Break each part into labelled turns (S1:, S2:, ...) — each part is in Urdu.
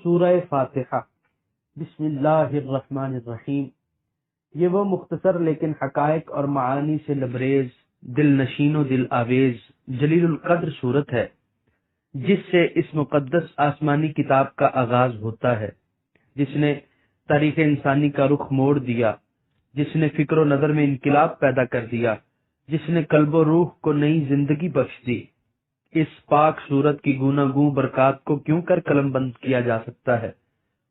S1: سورہ فاتحہ بسم اللہ الرحمن الرحیم۔ یہ وہ مختصر لیکن حقائق اور معانی سے لبریز، دل نشین و دل آویز، جلیل القدر صورت ہے جس سے اس مقدس آسمانی کتاب کا آغاز ہوتا ہے، جس نے تاریخ انسانی کا رخ موڑ دیا، جس نے فکر و نظر میں انقلاب پیدا کر دیا، جس نے قلب و روح کو نئی زندگی بخش دی۔ اس پاک صورت کی گوناگوں برکات کو کیوں کر قلم بند کیا جا سکتا ہے؟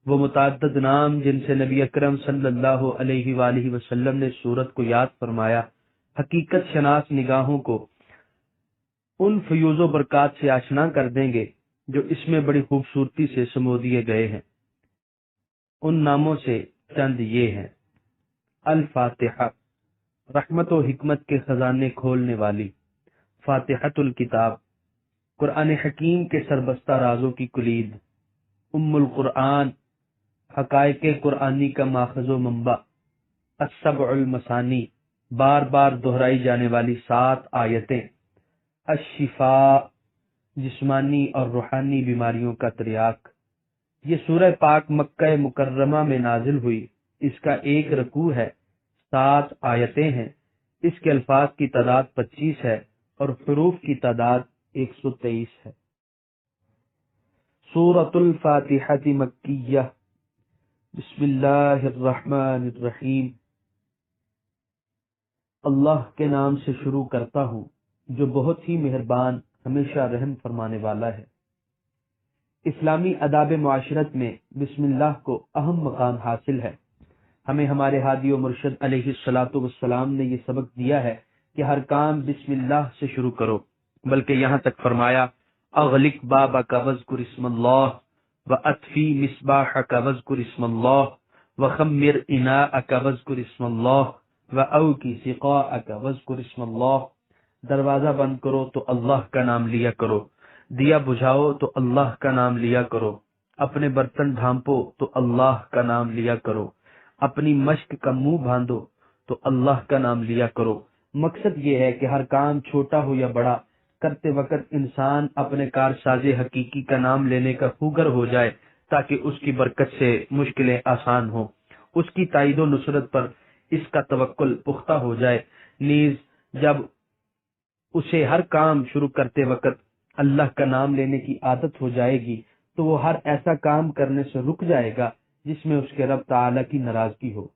S1: وہ متعدد نام جن سے نبی اکرم صلی اللہ علیہ وآلہ وسلم نے صورت کو یاد فرمایا، حقیقت شناس نگاہوں کو ان فیوز و برکات سے آشنا کر دیں گے جو اس میں بڑی خوبصورتی سے سمو دیے گئے ہیں۔ ان ناموں سے چند یہ ہیں: الفاتحہ، رحمت و حکمت کے خزانے کھولنے والی، فاتحۃ الکتاب، قرآن حکیم کے سربستہ رازوں کی کلید، ام القرآن، حقائق قرآنی کا ماخذ و منبع، السبع المثانی، بار بار دہرائی جانے والی 7 آیتیں، الشفاء، جسمانی اور روحانی بیماریوں کا تریاق۔ یہ سورہ پاک مکہ مکرمہ میں نازل ہوئی، اس کا ایک رکوع ہے، 7 آیتیں ہیں، اس کے الفاظ کی تعداد 25 ہے اور حروف کی تعداد 123 ہے۔ سورۃ الفاتحہ مکیہ، بسم اللہ الرحمن الرحیم۔ اللہ کے نام سے شروع کرتا ہوں جو بہت ہی مہربان، ہمیشہ رحم فرمانے والا ہے۔ اسلامی آداب معاشرت میں بسم اللہ کو اہم مقام حاصل ہے۔ ہمیں ہمارے ہادی و مرشد علیہ الصلوۃ والسلام نے یہ سبق دیا ہے کہ ہر کام بسم اللہ سے شروع کرو، بلکہ یہاں تک فرمایا اغلق بابک واذکر اسم اللہ واطفی مصباحک واذکر اسم اللہ وخمر اناءک واذکر اسم اللہ واوکی سقاءک واذکر اسم اللہ۔ دروازہ بند کرو تو اللہ کا نام لیا کرو، دیا بجھاؤ تو اللہ کا نام لیا کرو، اپنے برتن ڈھانپو تو اللہ کا نام لیا کرو، اپنی مشق کا منہ باندھو تو اللہ کا نام لیا کرو۔ مقصد یہ ہے کہ ہر کام چھوٹا ہو یا بڑا کرتے وقت انسان اپنے کارساز حقیقی کا نام لینے کا خوگر ہو جائے تاکہ اس کی برکت سے مشکلیں آسان ہوں، اس کی تائید و نصرت پر اس کا توکل پختہ ہو جائے۔ نیز جب اسے ہر کام شروع کرتے وقت اللہ کا نام لینے کی عادت ہو جائے گی تو وہ ہر ایسا کام کرنے سے رک جائے گا جس میں اس کے رب تعالی کی ناراضگی ہو۔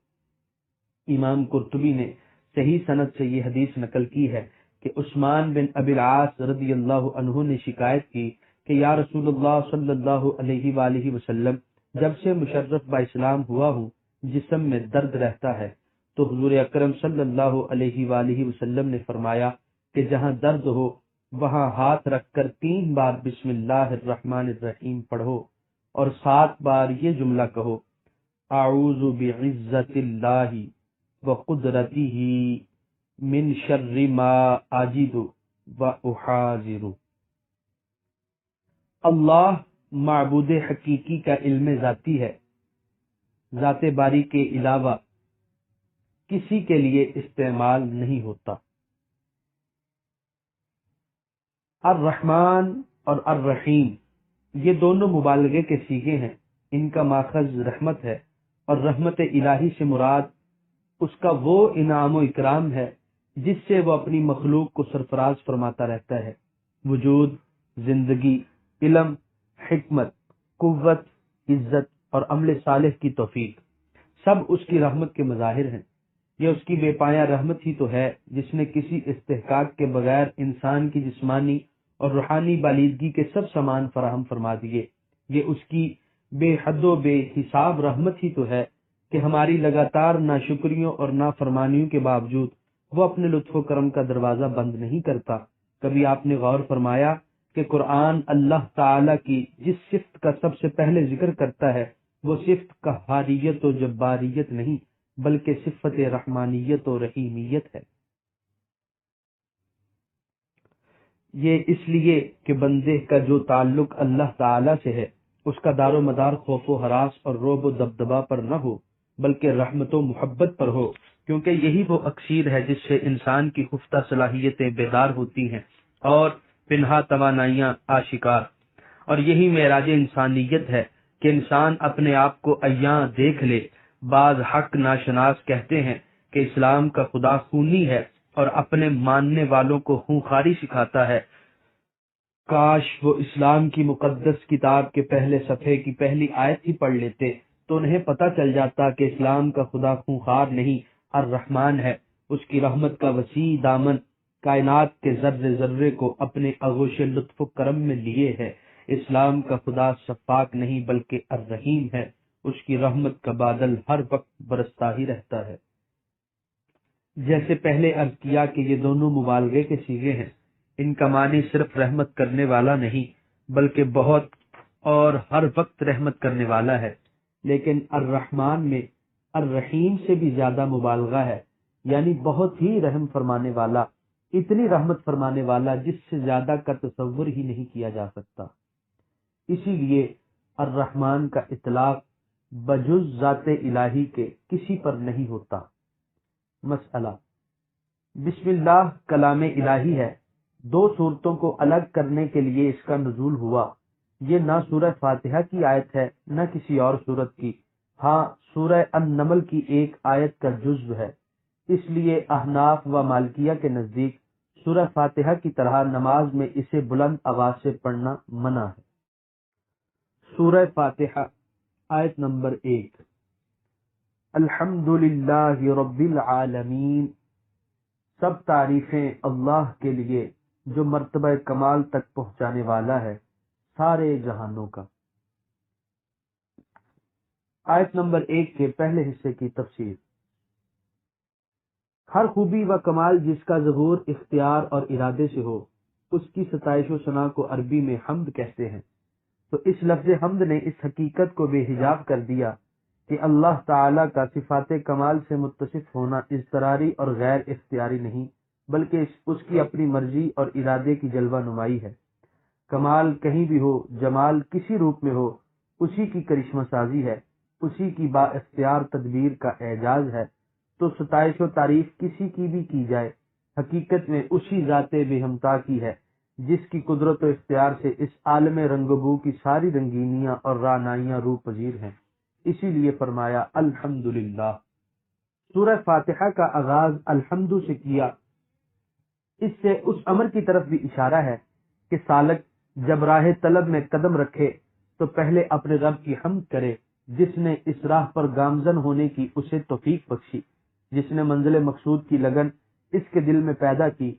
S1: امام قرطبی نے صحیح سند سے یہ حدیث نقل کی ہے کہ عثمان بن ابی العاص رضی اللہ عنہ نے شکایت کی کہ یا رسول اللہ صلی اللہ علیہ وآلہ وسلم، جب سے مشرف با اسلام ہوا ہوں جسم میں درد رہتا ہے۔ تو حضور اکرم صلی اللہ علیہ وآلہ وسلم نے فرمایا کہ جہاں درد ہو وہاں ہاتھ رکھ کر 3 بار بسم اللہ الرحمن الرحیم پڑھو اور 7 بار یہ جملہ کہو: اعوذ بعزت اللہ وقدرتہ من شر ما اجد واحاذر۔ اللہ معبود حقیقی کا علم ذاتی ہے، ذات باری کے علاوہ کسی کے لیے استعمال نہیں ہوتا۔ الرحمن اور الرحیم یہ دونوں مبالغے کے صیغے ہیں، ان کا ماخذ رحمت ہے، اور رحمت الہی سے مراد اس کا وہ انعام و اکرام ہے جس سے وہ اپنی مخلوق کو سرفراز فرماتا رہتا ہے۔ وجود، زندگی، علم، حکمت، قوت، عزت اور عمل صالح کی توفیق سب اس کی رحمت کے مظاہر ہیں۔ یہ اس کی بے پایہ رحمت ہی تو ہے جس نے کسی استحقاق کے بغیر انسان کی جسمانی اور روحانی بالیدگی کے سب سامان فراہم فرما دیے۔ یہ اس کی بے حد و بے حساب رحمت ہی تو ہے کہ ہماری لگاتار ناشکریوں اور نافرمانیوں کے باوجود وہ اپنے لطف و کرم کا دروازہ بند نہیں کرتا۔ کبھی آپ نے غور فرمایا کہ قرآن اللہ تعالی کی جس صفت کا سب سے پہلے ذکر کرتا ہے وہ صفت قہاریت و جباریت نہیں بلکہ صفت رحمانیت و رحیمیت ہے۔ یہ اس لیے کہ بندے کا جو تعلق اللہ تعالی سے ہے اس کا دار و مدار خوف و ہراس اور رعب و دبدبہ پر نہ ہو بلکہ رحمت و محبت پر ہو، کیونکہ یہی وہ اکسیر ہے جس سے انسان کی خفتہ صلاحیتیں بیدار ہوتی ہیں اور پنہا توانائیاں آشکار، اور یہی معراج انسانیت ہے کہ انسان اپنے آپ کو ایاں دیکھ لے۔ بعض حق ناشناس کہتے ہیں کہ اسلام کا خدا خونی ہے اور اپنے ماننے والوں کو خونخواری سکھاتا ہے۔ کاش وہ اسلام کی مقدس کتاب کے پہلے صفحے کی پہلی آیت ہی پڑھ لیتے تو انہیں پتہ چل جاتا کہ اسلام کا خدا خونخوار نہیں، الرحمن ہے۔ اس کی رحمت کا وسیع دامن کائنات کے ذرے ذرے کو اپنے آغوش لطف و کرم میں لیے ہے۔ اسلام کا خدا شفاق نہیں بلکہ الرحیم ہے، اس کی رحمت کا بادل ہر وقت برستا ہی رہتا ہے۔ جیسے پہلے عرض کیا کہ یہ دونوں مبالغے کے صیغے ہیں، ان کا معنی صرف رحمت کرنے والا نہیں بلکہ بہت اور ہر وقت رحمت کرنے والا ہے، لیکن الرحمن میں الرحیم سے بھی زیادہ مبالغہ ہے، یعنی بہت ہی رحم فرمانے والا، اتنی رحمت فرمانے والا جس سے زیادہ کا تصور ہی نہیں کیا جا سکتا۔ اسی لیے الرحمن کا اطلاق بجز ذات الہی کے کسی پر نہیں ہوتا۔ مسئلہ: بسم اللہ کلام الہی ہے، دو صورتوں کو الگ کرنے کے لیے اس کا نزول ہوا۔ یہ نہ سورہ فاتحہ کی آیت ہے نہ کسی اور سورت کی، ہاں سورہ النمل کی ایک آیت کا جزو ہے، اس لیے احناف و مالکیہ کے نزدیک سورہ فاتحہ کی طرح نماز میں اسے بلند آواز سے پڑھنا منع ہے۔ سورہ فاتحہ آیت نمبر 1: الحمدللہ رب العالمین، سب تعریفیں اللہ کے لیے جو مرتبہ کمال تک پہنچانے والا ہے سارے جہانوں کا۔ آیت نمبر 1 کے پہلے حصے کی تفسیر: ہر خوبی و کمال جس کا ظہور اختیار اور ارادے سے ہو، اس کی ستائش و ثنا کو عربی میں حمد کہتے ہیں۔ تو اس لفظ حمد نے اس حقیقت کو بے حجاب کر دیا کہ اللہ تعالی کا صفات کمال سے متصف ہونا اضطراری اور غیر اختیاری نہیں بلکہ اس کی اپنی مرضی اور ارادے کی جلوہ نمائی ہے۔ کمال کہیں بھی ہو، جمال کسی روپ میں ہو، اسی کی کرشمہ سازی ہے، اسی کی با اختیار تدبیر کا اعجاز ہے۔ تو ستائش و تعریف کسی کی بھی کی جائے، حقیقت میں اسی ذات بے ہمتا کی ہے جس کی قدرت و اختیار سے اس عالم رنگ و بو کی ساری رنگینیاں اور رعنائیاں روح پذیر ہیں۔ اسی لیے فرمایا الحمدللہ۔ سورہ فاتحہ کا آغاز الحمد سے کیا، اس سے اس امر کی طرف بھی اشارہ ہے کہ سالک جب راہ طلب میں قدم رکھے تو پہلے اپنے رب کی حمد کرے جس نے اس راہ پر گامزن ہونے کی اسے توفیق بخشی، جس نے منزل مقصود کی لگن اس کے دل میں پیدا کی،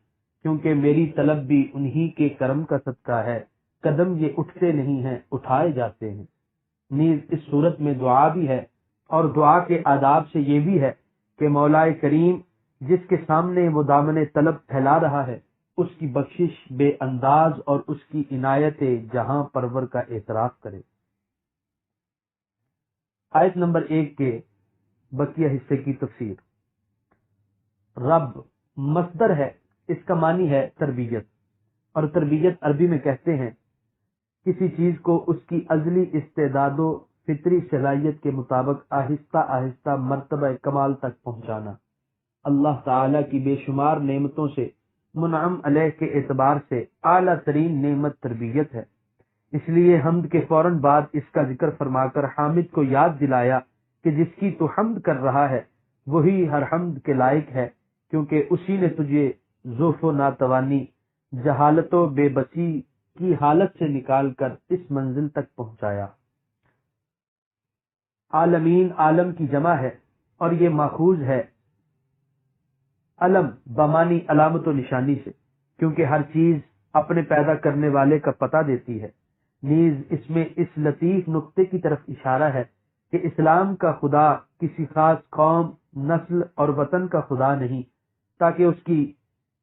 S1: کیونکہ میری طلب بھی انہی کے کرم کا صدقہ ہے، قدم یہ اٹھتے نہیں ہیں اٹھائے جاتے ہیں۔ نیز اس صورت میں دعا بھی ہے، اور دعا کے آداب سے یہ بھی ہے کہ مولا کریم جس کے سامنے وہ دامن طلب پھیلا رہا ہے اس کی بخشش بے انداز اور اس کی عنایت جہاں پرور کا اعتراف کرے۔ آیت نمبر 1 کے بقیہ حصے کی تفسیر: رب مصدر ہے، اس کا معنی ہے تربیت، اور تربیت عربی میں کہتے ہیں کسی چیز کو اس کی ازلی استعداد و فطری صلاحیت کے مطابق آہستہ آہستہ مرتبہ کمال تک پہنچانا۔ اللہ تعالی کی بے شمار نعمتوں سے منعم علیہ کے اعتبار سے اعلیٰ ترین نعمت تربیت ہے، اس لیے حمد کے فوراً بعد اس کا ذکر فرما کر حامد کو یاد دلایا کہ جس کی تو حمد کر رہا ہے وہی ہر حمد کے لائق ہے، کیونکہ اسی نے تجھے ضعف و ناتوانی، جہالت و بے بسی کی حالت سے نکال کر اس منزل تک پہنچایا۔ عالمین عالم کی جمع ہے اور یہ ماخوذ ہے علم بمانی علامت و نشانی سے، کیونکہ ہر چیز اپنے پیدا کرنے والے کا پتہ دیتی ہے۔ نیز اس میں اس لطیف نقطے کی طرف اشارہ ہے کہ اسلام کا خدا کسی خاص قوم، نسل اور وطن کا خدا نہیں، تاکہ اس کی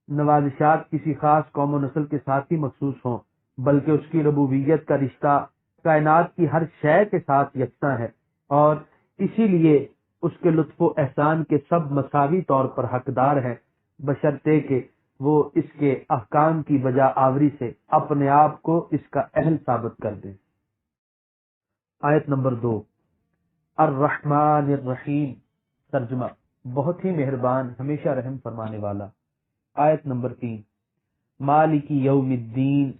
S1: نوازشات کسی خاص قوم و نسل کے ساتھ ہی مخصوص ہوں، بلکہ اس کی ربوبیت کا رشتہ کائنات کی ہر شے کے ساتھ یکساں ہے، اور اسی لیے اس کے لطف و احسان کے سب مساوی طور پر حقدار ہیں، بشرطے کہ وہ اس کے احکام کی بجا آوری سے اپنے آپ کو اس کا اہل ثابت کر دیں۔ آیت نمبر 2: الرحمن الرحیم، ترجمہ: بہت ہی مہربان ہمیشہ رحم فرمانے والا۔ آیت نمبر 3: مالک یوم الدین،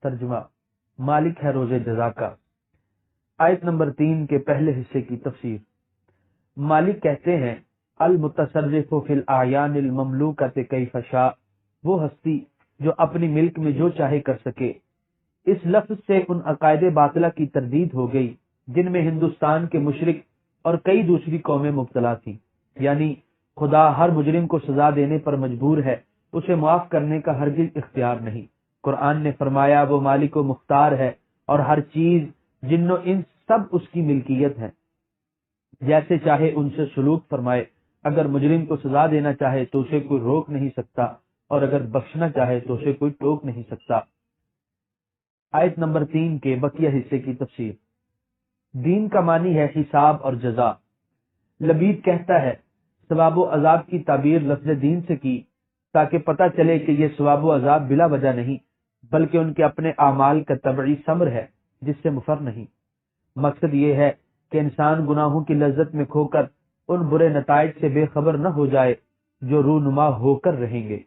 S1: ترجمہ: مالک ہے روز جزا کا۔ آیت نمبر 3 کے پہلے حصے کی تفسیر۔ مالک کہتے ہیں المتصرف فی الاعیان المملوکۃ کیف شاء، وہ ہستی جو اپنی ملک میں جو چاہے کر سکے۔ اس لفظ سے ان عقائد باطلہ کی تردید ہو گئی جن میں ہندوستان کے مشرک اور کئی دوسری قومیں مبتلا تھیں، یعنی خدا ہر مجرم کو سزا دینے پر مجبور ہے، اسے معاف کرنے کا ہرگز اختیار نہیں۔ قرآن نے فرمایا وہ مالک و مختار ہے اور ہر چیز جن و انس سب اس کی ملکیت ہے، جیسے چاہے ان سے سلوک فرمائے۔ اگر مجرم کو سزا دینا چاہے تو اسے کوئی روک نہیں سکتا، اور اگر بخشنا چاہے تو اسے کوئی ٹوک نہیں سکتا۔ آیت نمبر 3 کے بقیہ حصے کی تفسیر۔ دین کا معنی ہے حساب اور جزا۔ لبید کہتا ہے ثواب و عذاب کی تعبیر لفظ دین سے کی تاکہ پتہ چلے کہ یہ ثواب و عذاب بلا وجہ نہیں، بلکہ ان کے اپنے اعمال کا طبعی ثمر ہے جس سے مفر نہیں۔ مقصد یہ ہے کہ انسان گناہوں کی لذت میں کھو کر ان برے نتائج سے بے خبر نہ ہو جائے جو رونما ہو کر رہیں گے۔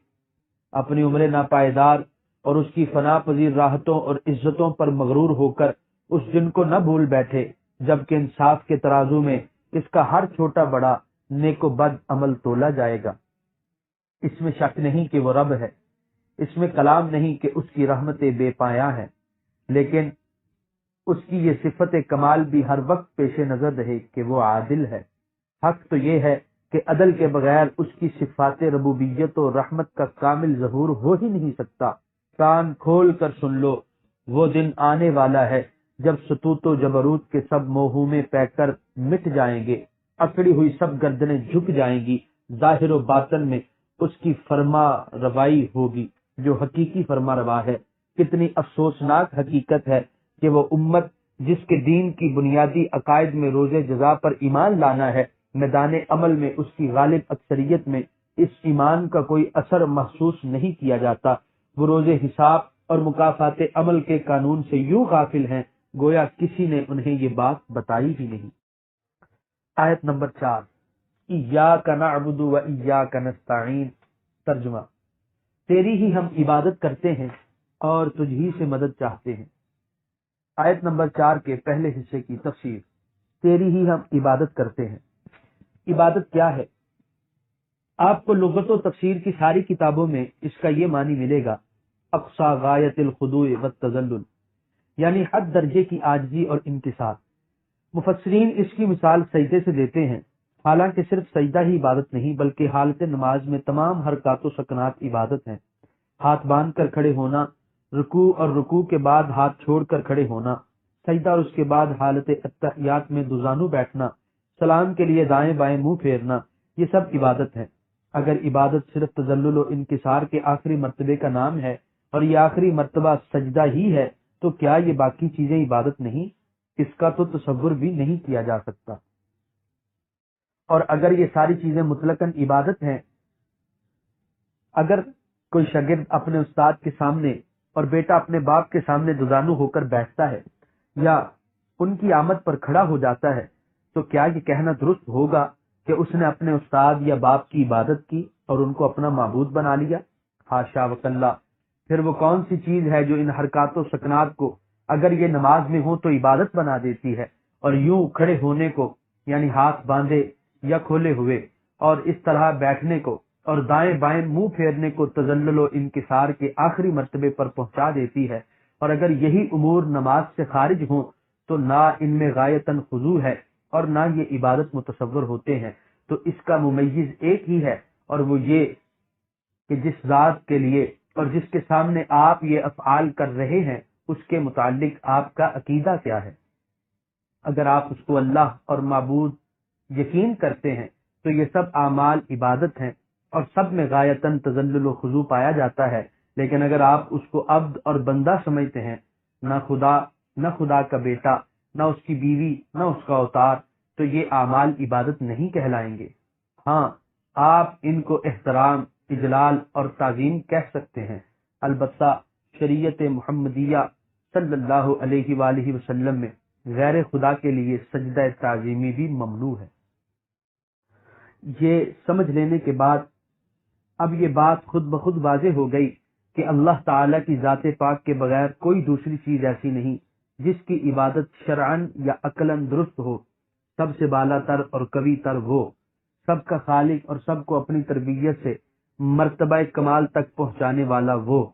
S1: اپنی عمر ناپائیدار اور اس کی فنا پذیر راحتوں اور عزتوں پر مغرور ہو کر اس دن کو نہ بھول بیٹھے جبکہ انصاف کے ترازو میں اس کا ہر چھوٹا بڑا نیک و بد عمل تولا جائے گا۔ اس میں شک نہیں کہ وہ رب ہے، اس میں کلام نہیں کہ اس کی رحمت بے پایاں ہے، لیکن اس کی یہ صفت کمال بھی ہر وقت پیش نظر رہے کہ وہ عادل ہے۔ حق تو یہ ہے کہ عدل کے بغیر اس کی صفات ربوبیت و رحمت کا کامل ظہور ہو ہی نہیں سکتا۔ کان کھول کر سن لو، وہ دن آنے والا ہے جب ستوت و جبروت کے سب موہوں میں پے کر مٹ جائیں گے، اکڑی ہوئی سب گردنیں جھک جائیں گی، ظاہر و باطن میں اس کی فرما روائی ہوگی جو حقیقی فرما روا ہے۔ کتنی افسوسناک حقیقت ہے کہ وہ امت جس کے دین کی بنیادی عقائد میں روز جزا پر ایمان لانا ہے، میدان عمل میں اس کی غالب اکثریت میں اس ایمان کا کوئی اثر محسوس نہیں کیا جاتا۔ وہ روز حساب اور مکافات عمل کے قانون سے یوں غافل ہیں گویا کسی نے انہیں یہ بات بتائی ہی نہیں۔ آیت نمبر 4، ایاک نعبد و ایاک نستعین۔ ترجمہ، تیری ہی ہم عبادت کرتے ہیں اور تجھ ہی سے مدد چاہتے ہیں۔ آیت نمبر 4 کے پہلے حصے کی تفسیر۔ تیری ہی ہم عبادت کرتے ہیں۔ عبادت کیا ہے؟ آپ کو لغت و تفسیر کی ساری کتابوں میں اس کا یہ معنی ملے گا، اقصی غایت الخضوع والتذلل، یعنی حد درجے کی عاجزی اور انکسار۔ مفسرین اس کی مثال سجدے سے دیتے ہیں، حالانکہ صرف سجدہ ہی عبادت نہیں بلکہ حالت نماز میں تمام حرکات و سکنات عبادت ہیں۔ ہاتھ باندھ کر کھڑے ہونا، رکوع اور رکوع کے بعد ہاتھ چھوڑ کر کھڑے ہونا، سجدہ اور اس کے بعد حالت اتحیات میں دوزانو بیٹھنا، سلام کے لیے دائیں بائیں منہ پھیرنا، یہ سب عبادت ہے۔ اگر عبادت صرف تذلل و انکسار کے آخری مرتبے کا نام ہے اور یہ آخری مرتبہ سجدہ ہی ہے تو کیا یہ باقی چیزیں عبادت نہیں؟ اس کا تو تصور بھی نہیں کیا جا سکتا۔ اور اگر یہ ساری چیزیں مطلقاً عبادت ہیں، اگر کوئی شاگرد اپنے استاد کے سامنے اور بیٹا اپنے باپ کے سامنے دوزانو ہو کر بیٹھتا ہے یا ان کی آمد پر کھڑا ہو جاتا ہے تو کیا یہ کہنا درست ہوگا کہ اس نے اپنے استاد یا باپ کی عبادت کی اور ان کو اپنا معبود بنا لیا؟ حاشا وکلا۔ پھر وہ کون سی چیز ہے جو ان حرکات و سکنات کو اگر یہ نماز میں ہو تو عبادت بنا دیتی ہے، اور یوں کھڑے ہونے کو یعنی ہاتھ باندھے یا کھولے ہوئے اور اس طرح بیٹھنے کو اور دائیں بائیں منہ پھیرنے کو تذلل و انکسار کے آخری مرتبے پر پہنچا دیتی ہے؟ اور اگر یہی امور نماز سے خارج ہوں تو نہ ان میں غایتاً خضوع ہے اور نہ یہ عبادت متصور ہوتے ہیں، تو اس کا ممیز ایک ہی ہے، اور وہ یہ کہ جس ذات کے لیے اور جس کے سامنے آپ یہ افعال کر رہے ہیں اس کے متعلق آپ کا عقیدہ کیا ہے۔ اگر آپ اس کو اللہ اور معبود یقین کرتے ہیں تو یہ سب اعمال عبادت ہیں اور سب میں غایتاً تذلل و خضوع پایا جاتا ہے، لیکن اگر آپ اس کو عبد اور بندہ سمجھتے ہیں، نہ خدا کا بیٹا، نہ اس کی بیوی، نہ اس کا اوتار، تو یہ اعمال عبادت نہیں کہلائیں گے۔ ہاں، آپ ان کو احترام، اجلال اور تعظیم کہہ سکتے ہیں، البتہ شریعت محمدیہ صلی اللہ علیہ وآلہ وسلم میں غیر خدا کے لیے سجدہ تعظیمی بھی ممنوع ہے۔ یہ سمجھ لینے کے بعد اب یہ بات خود بخود واضح ہو گئی کہ اللہ تعالی کی ذات پاک کے بغیر کوئی دوسری چیز ایسی نہیں جس کی عبادت شرعن یا عقلاً درست ہو، سب سے بالا تر اور قوی تر وہ، سب کا خالق اور سب کو اپنی تربیت سے مرتبہ کمال تک پہنچانے والا وہ،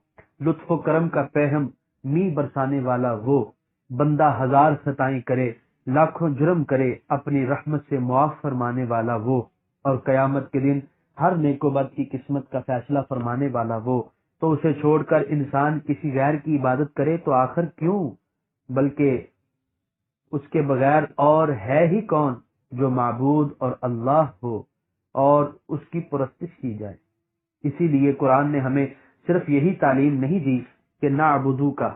S1: لطف و کرم کا پہم می برسانے والا وہ، بندہ ہزار خطائیں کرے لاکھوں جرم کرے اپنی رحمت سے معاف فرمانے والا وہ، اور قیامت کے دن ہر نیک و بد کی قسمت کا فیصلہ فرمانے والا وہ، تو اسے چھوڑ کر انسان کسی غیر کی عبادت کرے تو آخر کیوں، بلکہ اس کے بغیر اور ہے ہی کون جو معبود اور اللہ ہو اور اس کی پرستش کی جائے۔ اسی لیے قرآن نے ہمیں صرف یہی تعلیم نہیں دی کہ نعبدو کا،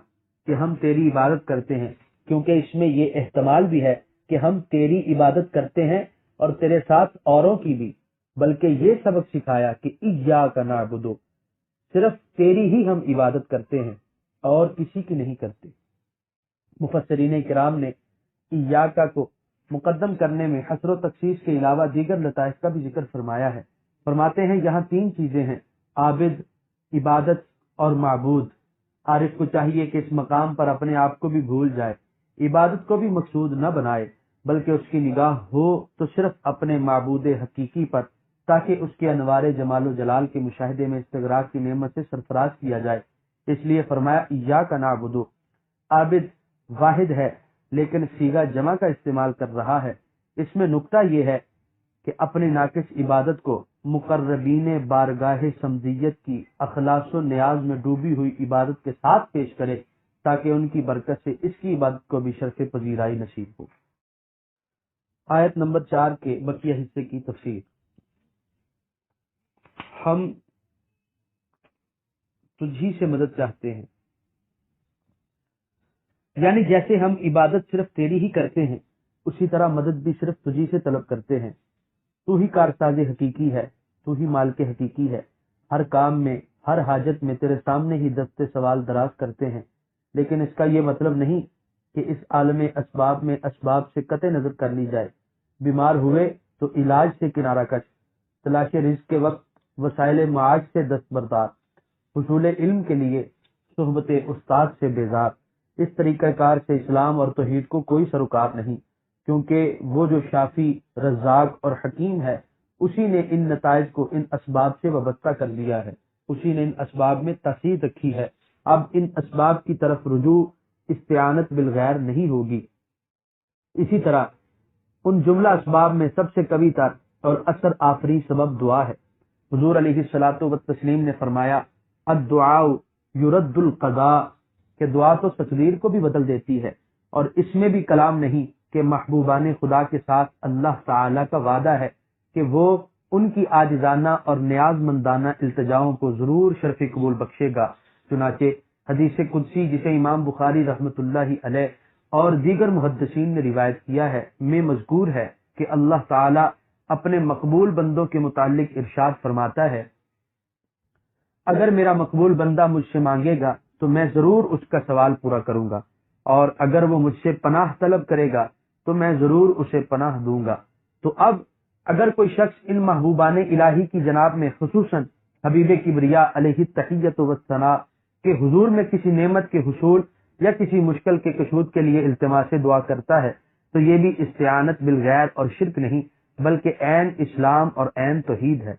S1: کہ ہم تیری عبادت کرتے ہیں، کیونکہ اس میں یہ احتمال بھی ہے کہ ہم تیری عبادت کرتے ہیں اور تیرے ساتھ اوروں کی بھی، بلکہ یہ سبق سکھایا کہ ایاک نعبدو، صرف تیری ہی ہم عبادت کرتے ہیں اور کسی کی نہیں کرتے۔ مفسرین کرام نے ایاکا کو مقدم کرنے میں حصر و تخصیص کے علاوہ دیگر لطائف کا بھی ذکر فرمایا ہے۔ فرماتے ہیں یہاں تین چیزیں ہیں، عابد، عبادت اور معبود۔ عارف کو چاہیے کہ اس مقام پر اپنے آپ کو بھی بھول جائے، عبادت کو بھی مقصود نہ بنائے، بلکہ اس کی نگاہ ہو تو صرف اپنے معبود حقیقی پر، تاکہ اس کے انوار جمال و جلال کے مشاہدے میں استغراق کی نعمت سے سرفراز کیا جائے۔ اس لیے فرمایا ایاک نعبدو۔ عابد واحد ہے لیکن صیغہ جمع کا استعمال کر رہا ہے۔ اس میں نکتہ یہ ہے کہ اپنے ناقص عبادت کو مقربین بارگاہ سمدیت کی اخلاص و نیاز میں ڈوبی ہوئی عبادت کے ساتھ پیش کرے، تاکہ ان کی برکت سے اس کی عبادت کو بھی شرف پذیرائی نصیب ہو۔ آیت نمبر 4 کے بقیہ حصے کی تفسیر۔ ہم تجھی سے مدد چاہتے ہیں، یعنی جیسے ہم عبادت صرف تیری ہی کرتے ہیں، اسی طرح مدد بھی صرف تجھی سے طلب کرتے ہیں۔ تو ہی کارساز حقیقی ہے، تو ہی مالک حقیقی ہے۔ ہر کام میں، ہر حاجت میں تیرے سامنے ہی دست سوال دراز کرتے ہیں، لیکن اس کا یہ مطلب نہیں کہ اس عالم اسباب میں اسباب سے قطع نظر کر لی جائے۔ بیمار ہوئے تو علاج سے کنارہ کش، تلاش رزق کے وقت وسائل معاش سے دستبردار، حصول علم کے لیے صحبت استاد سے بیزار۔ اس طریقہ کار سے اسلام اور توحید کو کوئی سروکار نہیں، کیونکہ وہ جو شافی، رزاق اور حکیم ہے، اسی نے ان نتائج کو ان اسباب سے وابستہ کر لیا ہے، اسی نے ان اسباب میں تاثیر رکھی ہے۔ اب ان اسباب کی طرف رجوع استعانت بالغیر نہیں ہوگی۔ اسی طرح ان جملہ اسباب میں سب سے قوی تر اور اثر آفری سبب دعا ہے۔ حضور علیہ الصلوۃ والتسلیم نے فرمایا الدعاء یرد القضاء، کہ دعا تو تقدیر کو بھی بدل دیتی ہے، اور اس میں بھی کلام نہیں کہ محبوبان خدا کے ساتھ اللہ تعالی کا وعدہ ہے کہ وہ ان کی عاجزانہ اور نیاز مندانہ التجاؤں کو ضرور شرف قبول بخشے گا۔ چنانچہ حدیث قدسی جسے امام بخاری رحمۃ اللہ علیہ اور دیگر محدثین نے روایت کیا ہے میں مذکور ہے کہ اللہ تعالی اپنے مقبول بندوں کے متعلق ارشاد فرماتا ہے، اگر میرا مقبول بندہ مجھ سے مانگے گا تو میں ضرور اس کا سوال پورا کروں گا، اور اگر وہ مجھ سے پناہ طلب کرے گا تو میں ضرور اسے پناہ دوں گا۔ تو اب اگر کوئی شخص ان محبوبان الہی کی جناب میں خصوصاً حبیب کبریا علیہ التحیۃ والثناء کے حضور میں کسی نعمت کے حصول یا کسی مشکل کے کشود کے لیے التماس دعا کرتا ہے تو یہ بھی استعانت بالغیر اور شرک نہیں، بلکہ عین اسلام اور عین توحید ہے۔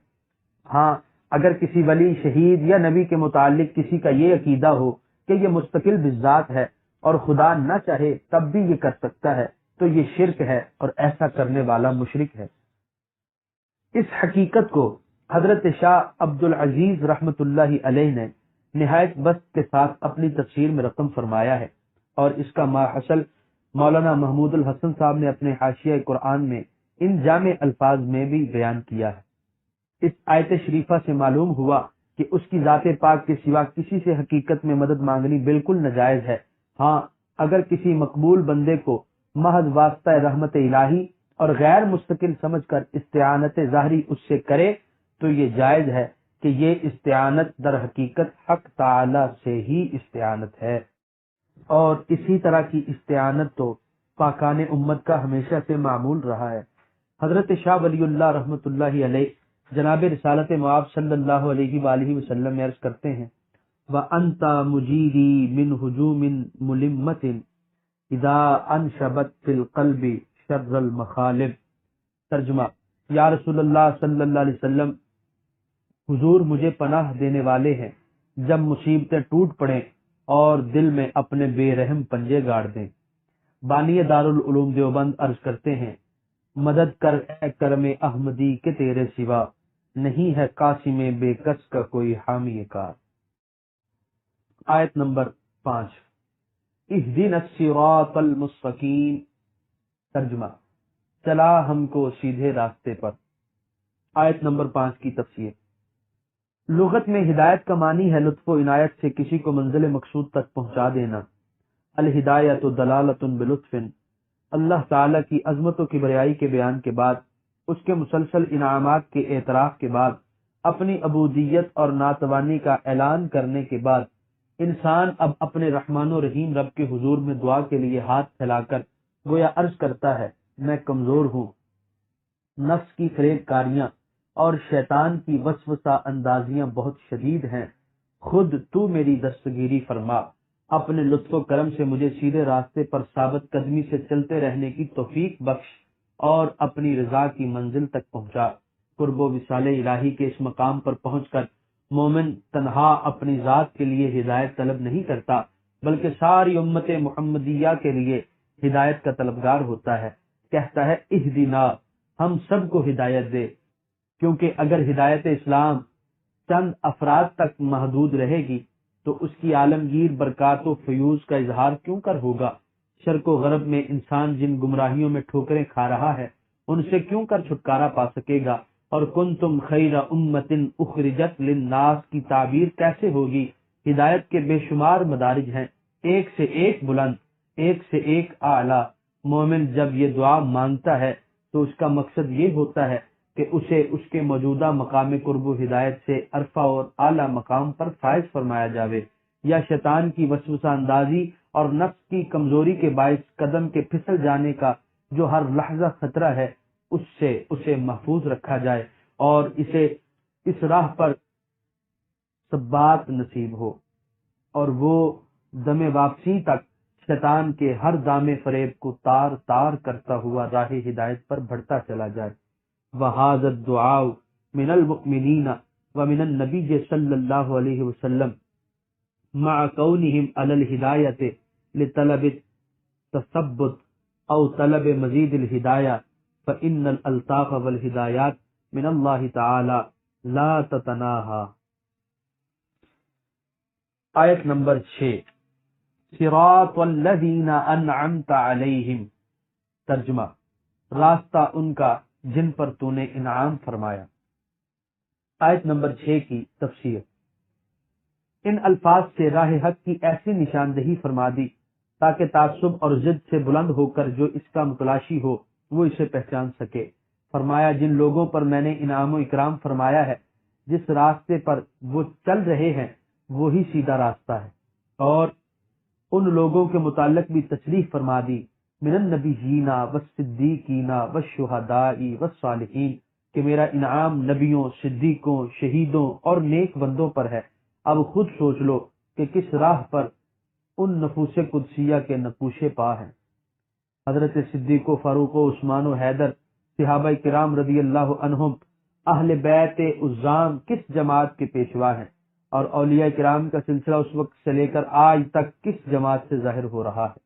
S1: ہاں، اگر کسی ولی، شہید یا نبی کے متعلق کسی کا یہ عقیدہ ہو کہ یہ مستقل بالذات ہے اور خدا نہ چاہے تب بھی یہ کر سکتا ہے تو یہ شرک ہے اور ایسا کرنے والا مشرک ہے۔ اس حقیقت کو حضرت شاہ عبد العزیز رحمۃ اللہ علیہ نے نہایت بسط کے ساتھ اپنی تفسیر میں رقم فرمایا ہے، اور اس کا ماحصل مولانا محمود الحسن صاحب نے اپنے حاشیہ قرآن میں ان جامع الفاظ میں بھی بیان کیا ہے۔ اس آیت شریفہ سے معلوم ہوا کہ اس کی ذات پاک کے سوا کسی سے حقیقت میں مدد مانگنی بالکل ناجائز ہے۔ ہاں، اگر کسی مقبول بندے کو محض واسطہ رحمت الہی اور غیر مستقل سمجھ کر استعانت ظاہری اس سے کرے تو یہ جائز ہے کہ یہ استعانت در حقیقت حق تعالی سے ہی استعانت ہے، اور اسی طرح کی استعانت تو پاکان امت کا ہمیشہ سے معمول رہا ہے۔ حضرت شاہ ولی اللہ رحمۃ اللہ علیہ جناب رسالت معاب صلی اللہ علیہ وآلہ وسلم میں عرض کرتے ہیں وَأَنْتَ مُجِيرِي مِنْ هُجُومٍ مُلِمَّةٍ، اذا انشبت فی القلب شر المخالب۔ ترجمہ: یا رسول اللہ صلی اللہ علیہ وسلم، حضور مجھے پناہ دینے والے ہیں جب مصیبتیں ٹوٹ پڑیں اور دل میں اپنے بے رحم پنجے گاڑ دیں۔ بانی دارالعلوم دیوبند عرض کرتے ہیں، مدد کر اے کرم احمدی کے تیرے سوا، نہیں ہے قاسم بے کس کا کوئی حامی کار۔ آیت نمبر 5، اہدنا الصراط المستقیم۔ ترجمہ: چلا ہم کو سیدھے راستے پر۔ آیت نمبر 5 کی تفسیر۔ لغت میں ہدایت کا معنی ہے لطف و عنایت سے کسی کو منزل مقصود تک پہنچا دینا۔ الہدایت دلالۃ بلطف۔ اللہ تعالی کی عظمت و کبریائی کے بیان کے بعد، اس کے مسلسل انعامات کے اعتراف کے بعد، اپنی عبودیت اور ناتوانی کا اعلان کرنے کے بعد، انسان اب اپنے رحمان و رحیم رب کے حضور میں دعا کے لیے ہاتھ پھیلا کر گویا عرض کرتا ہے، میں کمزور ہوں، نفس کی فریب کاریاں اور شیطان کی وسوسہ اندازیاں بہت شدید ہیں، خود تو میری دستگیری فرما، اپنے لطف و کرم سے مجھے سیدھے راستے پر ثابت قدمی سے چلتے رہنے کی توفیق بخش اور اپنی رضا کی منزل تک پہنچا۔ قرب و وصال الہی کے اس مقام پر پہنچ کر مومن تنہا اپنی ذات کے لیے ہدایت طلب نہیں کرتا، بلکہ ساری امت محمدیہ کے لیے ہدایت کا طلبگار ہوتا ہے، کہتا ہے اہدنا، ہم سب کو ہدایت دے، کیونکہ اگر ہدایت اسلام چند افراد تک محدود رہے گی تو اس کی عالمگیر برکات و فیوز کا اظہار کیوں کر ہوگا؟ شرق و غرب میں انسان جن گمراہیوں میں ٹھوکریں کھا رہا ہے ان سے کیوں کر چھٹکارا پا سکے گا؟ اور کنتم خیر امت اخرجت للناس کی تعبیر کیسے ہوگی؟ ہدایت کے بے شمار مدارج ہیں، ایک سے ایک بلند، ایک سے ایک اعلیٰ۔ مومن جب یہ دعا مانگتا ہے تو اس کا مقصد یہ ہوتا ہے کہ اسے اس کے موجودہ مقام قرب و ہدایت سے عرفہ اور اعلیٰ مقام پر فائز فرمایا جاوے، یا شیطان کی وسوسہ اندازی اور نفس کی کمزوری کے باعث قدم کے پھسل جانے کا جو ہر لحظہ خطرہ ہے اس سے اسے محفوظ رکھا جائے اور اسے اس راہ پر ثبات نصیب ہو، اور وہ دم واپسی تک شیطان کے ہر دام فریب کو تار تار کرتا ہوا راہ ہدایت پر بڑھتا چلا جائے۔ وَهَذَا الدُّعَاءُ مِنَ الْمُؤْمِنِينَ وَمِنَ النَّبِيِّ صلی اللہ علیہ وسلم مع كونهم على الهداية لطلب التثبت او طلب مزید الهداية فإن الألطاف والهدايات من الله تعالى لا تتناهى۔ آیت نمبر 6، صراط الذین انعمت علیہم۔ ترجمہ: راستہ ان کا جن پر تو نے انعام فرمایا۔ آیت نمبر 6 کی تفسیر۔ ان الفاظ سے راہ حق کی ایسی نشاندہی فرما دی تاکہ تعصب اور ضد سے بلند ہو کر جو اس کا متلاشی ہو وہ اسے پہچان سکے۔ فرمایا جن لوگوں پر میں نے انعام و اکرام فرمایا ہے، جس راستے پر وہ چل رہے ہیں وہی سیدھا راستہ ہے، اور ان لوگوں کے متعلق بھی تصریح فرما دی، من النبیین والصدیقین والشہداء والصالحین، کہ میرا انعام نبیوں، صدیقوں، شہیدوں اور نیک بندوں پر ہے۔ اب خود سوچ لو کہ کس راہ پر ان نفوس قدسیہ کے نقوش پا ہیں۔ حضرت صدیق و فاروق و عثمان و حیدر، صحابہ کرام رضی اللہ عنہم، اہل بیت عظام کس جماعت کے پیشوا ہیں، اور اولیاء کرام کا سلسلہ اس وقت سے لے کر آج تک کس جماعت سے ظاہر ہو رہا ہے۔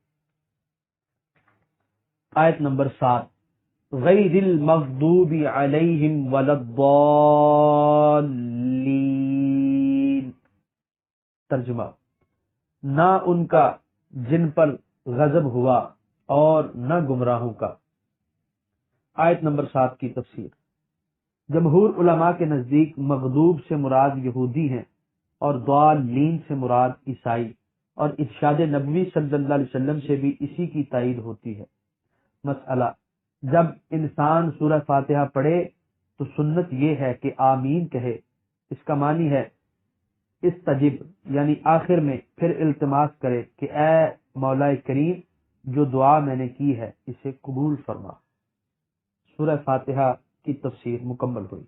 S1: آیت نمبر 7، غیر المغضوب علیہم ولا الضالین۔ ترجمہ: نہ ان کا جن پر غضب ہوا اور نہ گمراہوں کا۔ آیت نمبر 7 کی تفسیر۔ جمہور علماء کے نزدیک مغضوب سے مراد یہودی ہیں اور ضالین سے مراد عیسائی، اور ارشاد نبوی صلی اللہ علیہ وسلم سے بھی اسی کی تائید ہوتی ہے۔ مسئلہ: جب انسان سورہ فاتحہ پڑھے تو سنت یہ ہے کہ آمین کہے۔ اس کا معنی ہے استجب، یعنی آخر میں پھر التماس کرے کہ اے مولا کریم، جو دعا میں نے کی ہے اسے قبول فرما۔ سورہ فاتحہ کی تفسیر مکمل ہوئی۔